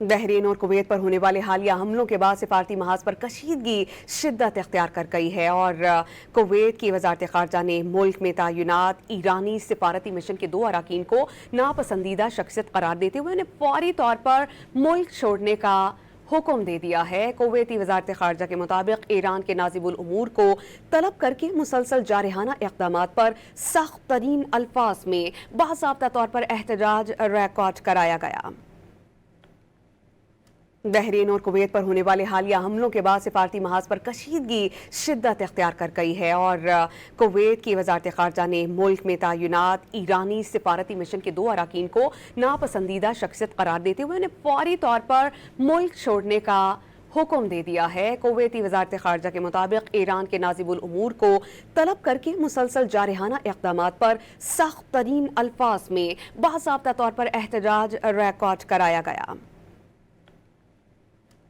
بحرین اور کویت پر ہونے والے حالیہ حملوں کے بعد سفارتی محاذ پر کشیدگی شدت اختیار کر گئی ہے اور کویت کی وزارت خارجہ نے ملک میں تعینات ایرانی سفارتی مشن کے 2 اراکین کو ناپسندیدہ شخصیت قرار دیتے ہوئے انہیں فوری طور پر ملک چھوڑنے کا حکم دے دیا ہے۔ کویتی وزارت خارجہ کے مطابق ایران کے ناظم الامور کو طلب کر کے مسلسل جارحانہ اقدامات پر سخت ترین الفاظ میں باضابطہ طور پر احتجاج ریکارڈ کرایا گیا۔ بحرین اور کویت پر ہونے والے حالیہ حملوں کے بعد سفارتی محاذ پر کشیدگی شدت اختیار کر گئی ہے اور کویت کی وزارت خارجہ نے ملک میں تعینات ایرانی سفارتی مشن کے 2 اراکین کو ناپسندیدہ شخصیت قرار دیتے ہوئے انہیں فوری طور پر ملک چھوڑنے کا حکم دے دیا ہے۔ کویتی وزارت خارجہ کے مطابق ایران کے ناظم الامور کو طلب کر کے مسلسل جارحانہ اقدامات پر سخت ترین الفاظ میں باضابطہ طور پر احتجاج ریکارڈ کرایا گیا۔